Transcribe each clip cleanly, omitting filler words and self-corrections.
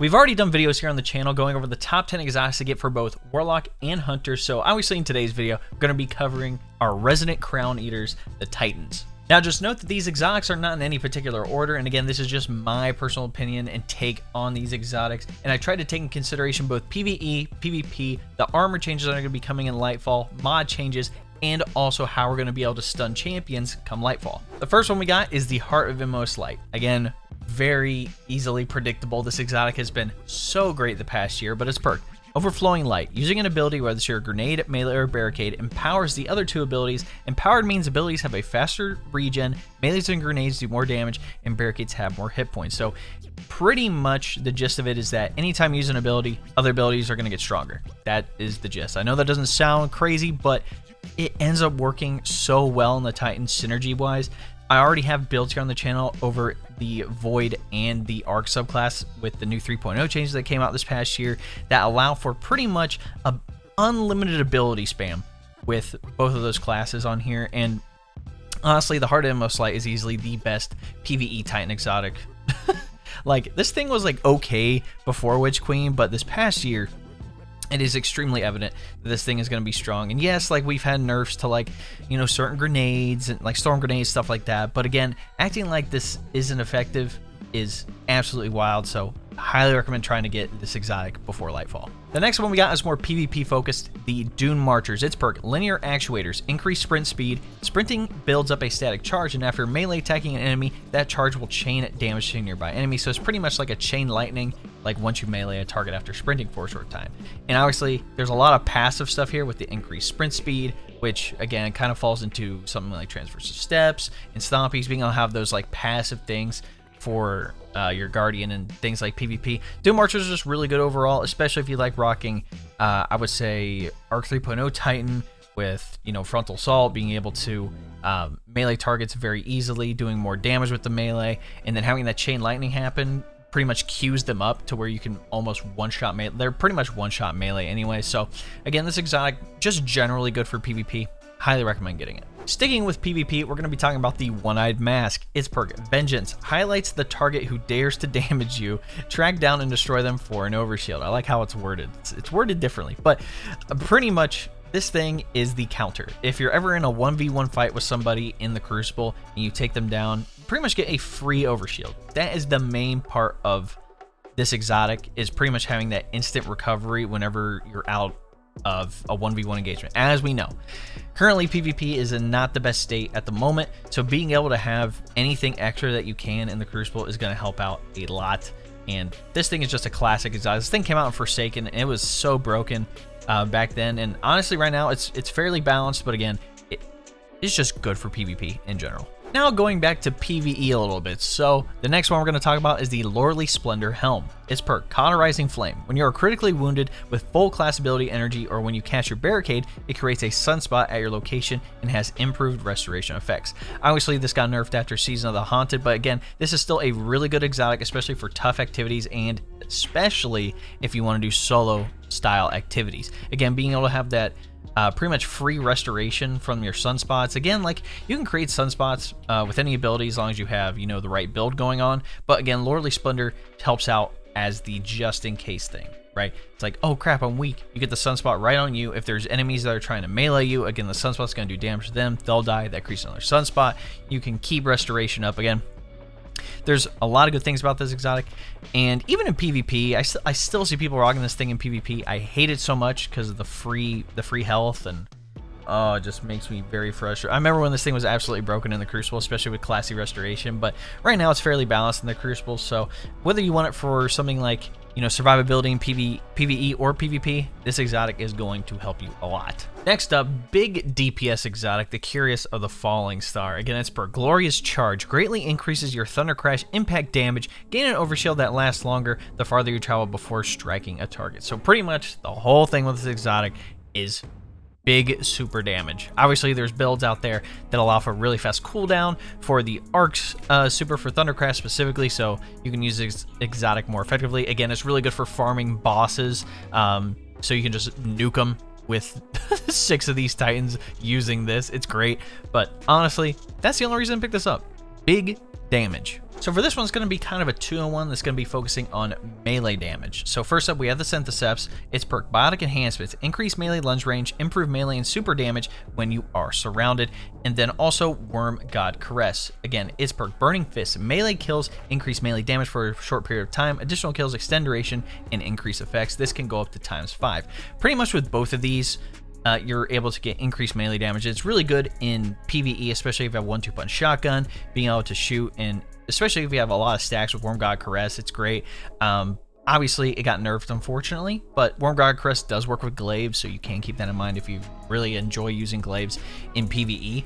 We've already done videos here on the channel going over the top 10 exotics to get for both Warlock and Hunter, so obviously in today's video, we're going to be covering our Resident Crown Eaters, the Titans. Now just note that these exotics are not in any particular order, and again, this is just my personal opinion and take on these exotics, and I tried to take in consideration both PvE, PvP, the armor changes that are going to be coming in Lightfall, mod changes, and also how we're going to be able to stun champions come Lightfall. The first one we got is the Heart of Inmost Light. Again, very easily predictable. This exotic has been so great the past year, but it's perked. Overflowing Light. Using an ability, whether it's your grenade, melee, or barricade, empowers the other two abilities. Empowered means abilities have a faster regen, melees and grenades do more damage, and barricades have more hit points. So pretty much the gist of it is that anytime you use an ability, other abilities are going to get stronger. That is the gist. I know that doesn't sound crazy, but it ends up working so well in the Titans synergy-wise. I already have builds here on the channel over the Void and the Arc subclass with the new 3.0 changes that came out this past year that allow for pretty much a unlimited ability spam with both of those classes on here. And honestly, the Heart of Inmost Light is easily the best PvE Titan exotic. Like, this thing was like okay before Witch Queen, but this past year it is extremely evident that this thing is going to be strong. And yes, like, we've had nerfs to, like, you know, certain grenades and like storm grenades, stuff like that, but again, acting like this isn't effective is absolutely wild. So highly recommend trying to get this exotic before Lightfall. The next one we got is more PvP focused, the Dunemarchers. Its perk, linear actuators, increase sprint speed. Sprinting builds up a static charge, and after melee attacking an enemy, that charge will chain damage to nearby enemies. So it's pretty much like a chain lightning, like once you melee a target after sprinting for a short time. And obviously, there's a lot of passive stuff here with the increased sprint speed, which again kind of falls into something like transversive steps and stompies, being able to have those like passive things for your Guardian and things like PvP. Dunemarchers is just really good overall, especially if you like rocking, I would say, Arc 3.0 Titan with, you know, Frontal Assault, being able to melee targets very easily, doing more damage with the melee, and then having that chain lightning happen pretty much queues them up to where you can almost one-shot melee. They're pretty much one-shot melee anyway, so again, this exotic just generally good for PvP. Highly recommend getting it. Sticking with PvP, we're going to be talking about the One-Eyed Mask. Its perk, Vengeance, highlights the target who dares to damage you, track down and destroy them for an overshield. I like how it's worded. It's worded differently, but pretty much this thing is the counter. If you're ever in a 1v1 fight with somebody in the Crucible and you take them down, you pretty much get a free overshield. That is the main part of this exotic, is pretty much having that instant recovery whenever you're out of a 1v1 engagement. As we know, currently PvP is in not the best state at the moment, so being able to have anything extra that you can in the Crucible is going to help out a lot. And this thing is just a classic exotic. This thing came out in Forsaken and it was so broken back then, and honestly right now it's fairly balanced, but again, it's just good for PvP in general. Now going back to PvE a little bit, so the next one we're going to talk about is the Loreley Splendor Helm. Its perk, Cauterizing Flame. When you are critically wounded with full class ability energy, or when you cast your barricade, it creates a sunspot at your location and has improved restoration effects. Obviously this got nerfed after Season of the Haunted, but again, this is still a really good exotic, especially for tough activities and especially if you want to do solo style activities. Again, being able to have that pretty much free restoration from your sunspots. Again, like, you can create sunspots with any ability as long as you have, you know, the right build going on. But again, Loreley Splendor helps out as the just in case thing, right? It's like, oh crap, I'm weak. You get the sunspot right on you. If there's enemies that are trying to melee you, again, the sunspot's going to do damage to them. They'll die. That creates another sunspot. You can keep restoration up. Again, there's a lot of good things about this exotic, and even in PvP, I still see people rocking this thing in PvP. I hate it so much because of the free health, and oh, it just makes me very frustrated. I remember when this thing was absolutely broken in the Crucible, especially with classy restoration, but right now it's fairly balanced in the Crucible. So whether you want it for something like, you know, survivability in PvE or PvP, this exotic is going to help you a lot. Next up, big DPS exotic, the Cuirass of the Falling Star. Again, it's per Glorious Charge. Greatly increases your Thunder Crash impact damage. Gain an overshield that lasts longer the farther you travel before striking a target. So pretty much the whole thing with this exotic is big super damage. Obviously, there's builds out there that allow for really fast cooldown for the Arcs super for Thunder Crash specifically, so you can use this exotic more effectively. Again, it's really good for farming bosses, so you can just nuke them with 6 of these Titans using this. It's great, but honestly, that's the only reason I picked this up. big damage. So for this one, it's going to be kind of a 2-in-1 that's going to be focusing on melee damage. So first up, we have the Synthoceps. Its perk, Biotic Enhancements, increase melee lunge range, improve melee and super damage when you are surrounded. And then also Wormgod Cuirass. Again, its perk, Burning Fist, melee kills increase melee damage for a short period of time. Additional kills extend duration and increase effects. This can go up to ×5. Pretty much with both of these, you're able to get increased melee damage. It's really good in PvE, especially if you have 1-2 punch shotgun, being able to shoot, and especially if you have a lot of stacks with Wormgod Cuirass, it's great. Obviously, it got nerfed, unfortunately, but Wormgod Cuirass does work with glaives, so you can keep that in mind if you really enjoy using glaives in PvE.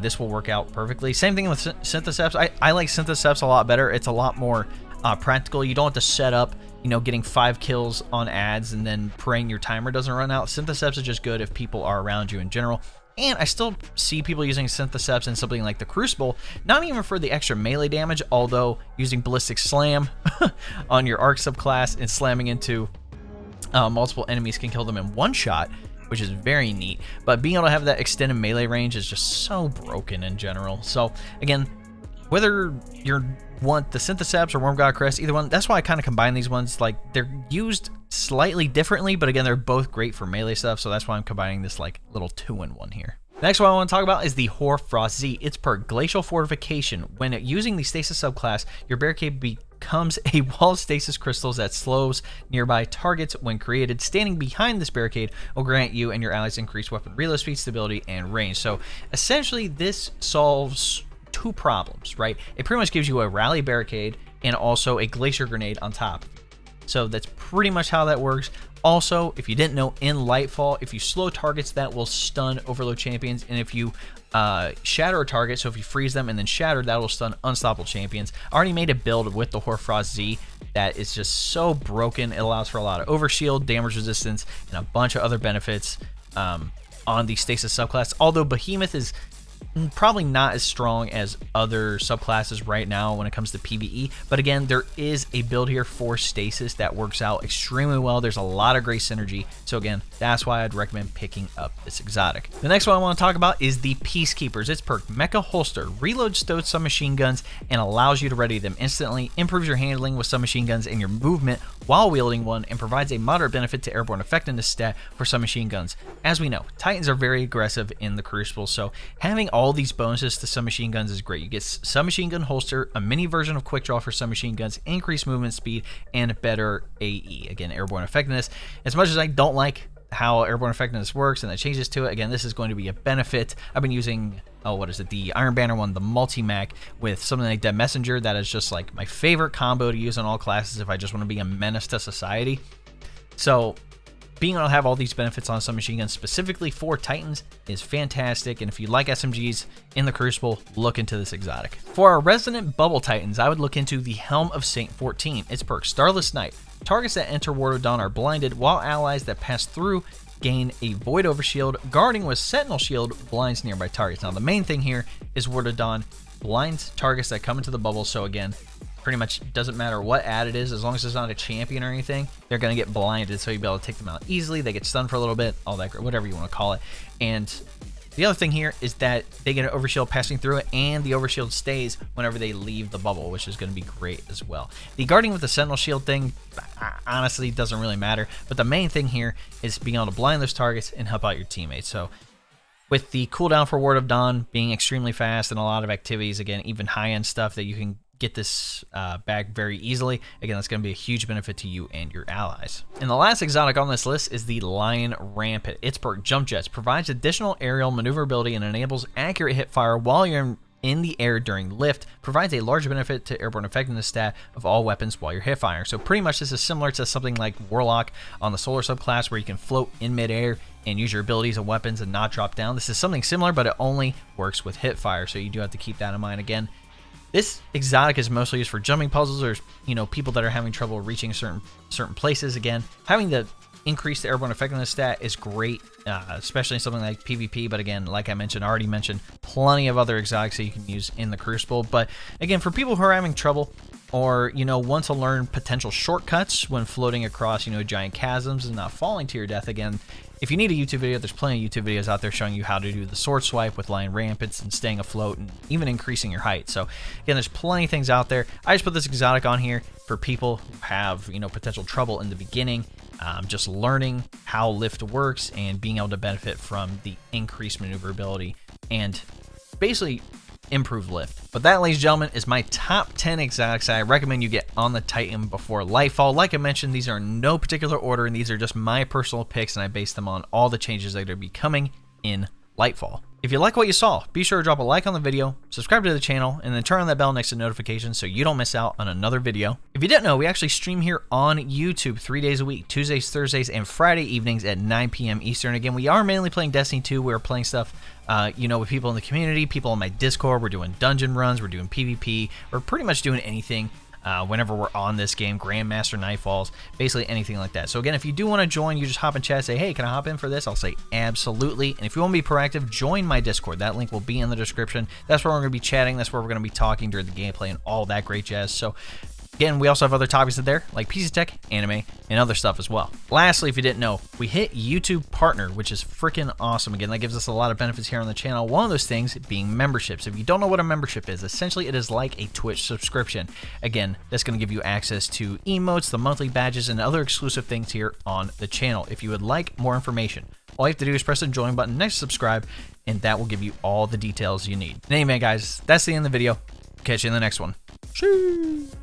This will work out perfectly. Same thing with Synthoceps. I like Synthoceps a lot better. It's a lot more practical. You don't have to set up, you know, getting 5 kills on ads and then praying your timer doesn't run out. Synthoceps is just good if people are around you in general. And I still see people using Synthoceps in something like the Crucible, not even for the extra melee damage, although using Ballistic Slam on your Arc subclass and slamming into multiple enemies can kill them in one shot, which is very neat. But being able to have that extended melee range is just so broken in general. So again, whether you want the Synthoceps or Wormgod Cuirass, either one, that's why I kind of combine these ones. Like, they're used slightly differently, but again, they're both great for melee stuff, so that's why I'm combining this like little 2-in-1 here. Next one I want to talk about is the Hoarfrost-Z. It's perk, Glacial Fortification. When using the Stasis subclass, your barricade becomes a wall of stasis crystals that slows nearby targets when created. Standing behind this barricade will grant you and your allies increased weapon reload speed, stability, and range. So essentially, this solves 2 problems, right? It pretty much gives you a rally barricade and also a glacier grenade on top. So that's pretty much how that works. Also, if you didn't know, in Lightfall, if you slow targets, that will stun Overload champions, and if you shatter a target, so if you freeze them and then shatter, that will stun Unstoppable champions. I already made a build with the Hoarfrost-Z that is just so broken. It allows for a lot of overshield, damage resistance, and a bunch of other benefits on the Stasis subclass. Although Behemoth is probably not as strong as other subclasses right now when it comes to PvE, but again, there is a build here for Stasis that works out extremely well. There's a lot of great synergy, so again, that's why I'd recommend picking up this exotic. The next one I want to talk about is the Peacekeepers. Its perk, Mecha Holster, reloads stowed submachine guns and allows you to ready them instantly, improves your handling with submachine guns and your movement while wielding one, and provides a moderate benefit to airborne effectiveness stat for submachine guns. As we know, Titans are very aggressive in the Crucible, so having all these bonuses to submachine guns is great. You get submachine gun holster, a mini version of quick draw for submachine guns, increased movement speed, and better AE. Again, airborne effectiveness. As much as I don't like how airborne effectiveness works and the changes to it, again, this is going to be a benefit. I've been using, the Iron Banner one, the multi-mac, with something like Dead Messenger. That is just like my favorite combo to use on all classes if I just want to be a menace to society. So being able to have all these benefits on submachine guns specifically for Titans is fantastic, and if you like SMGs in the Crucible, look into this exotic. For our resident Bubble Titans, I would look into the Helm of Saint-14. Its perk, Starless Night. Targets that enter Ward of Dawn are blinded, while allies that pass through gain a Void Overshield. Guarding with Sentinel Shield blinds nearby targets. Now, the main thing here is Ward of Dawn blinds targets that come into the bubble, so again, pretty much doesn't matter what ad it is, as long as it's not a champion or anything, they're going to get blinded, so you'll be able to take them out easily. They get stunned for a little bit, all that, whatever you want to call it. And the other thing here is that they get an overshield passing through it, and the overshield stays whenever they leave the bubble, which is going to be great as well. The guarding with the Sentinel Shield thing, honestly, doesn't really matter, but the main thing here is being able to blind those targets and help out your teammates. So with the cooldown for Ward of Dawn being extremely fast and a lot of activities, again, even high-end stuff that you can get this back very easily. Again, that's going to be a huge benefit to you and your allies. And the last exotic on this list is the Lion Rampant. Its perk, Jump Jets, provides additional aerial maneuverability and enables accurate hip fire while you're in the air during lift. Provides a large benefit to airborne effectiveness stat of all weapons while you're hip firing. So pretty much this is similar to something like Warlock on the Solar subclass, where you can float in midair and use your abilities and weapons and not drop down. This is something similar, but it only works with hip fire, so you do have to keep that in mind. Again, this exotic is mostly used for jumping puzzles, or people that are having trouble reaching certain places. Again, having the increased airborne effectiveness stat is great, especially in something like PvP. But again, like I already mentioned, plenty of other exotics that you can use in the Crucible. But again, for people who are having trouble or, you know, want to learn potential shortcuts when floating across, you know, giant chasms and not falling to your death again, if you need a YouTube video, there's plenty of YouTube videos out there showing you how to do the sword swipe with lying rampants and staying afloat and even increasing your height. So again, there's plenty of things out there. I just put this exotic on here for people who have, you know, potential trouble in the beginning, just learning how lift works and being able to benefit from the increased maneuverability and basically improved lift. But that, ladies and gentlemen, is my top 10 exotics I recommend you get on the Titan before Lightfall. Like I mentioned, these are in no particular order, and these are just my personal picks, and I base them on all the changes that are going to be coming in Lightfall. If you like what you saw, be sure to drop a like on the video, subscribe to the channel, and then turn on that bell next to notifications so you don't miss out on another video. If you didn't know, we actually stream here on YouTube 3 days a week, Tuesdays, Thursdays, and Friday evenings at 9 p.m. Eastern. Again, we are mainly playing Destiny 2. We're playing stuff, you know, with people in the community, people on my Discord. We're doing dungeon runs, we're doing PvP, we're pretty much doing anything. Whenever we're on this game, Grandmaster Nightfalls, basically anything like that. So again, if you do want to join, you just hop in chat, say, hey, can I hop in for this? I'll say absolutely. And if you want to be proactive, join my Discord. That link will be in the description. That's where we're going to be chatting. That's where we're going to be talking during the gameplay and all that great jazz. So again, we also have other topics in there, like PC tech, anime, and other stuff as well. Lastly, if you didn't know, we hit YouTube Partner, which is freaking awesome. Again, that gives us a lot of benefits here on the channel. One of those things being memberships. If you don't know what a membership is, essentially it is like a Twitch subscription. Again, that's going to give you access to emotes, the monthly badges, and other exclusive things here on the channel. If you would like more information, all you have to do is press the join button next to subscribe, and that will give you all the details you need. And anyway, guys, that's the end of the video. Catch you in the next one. Cheers.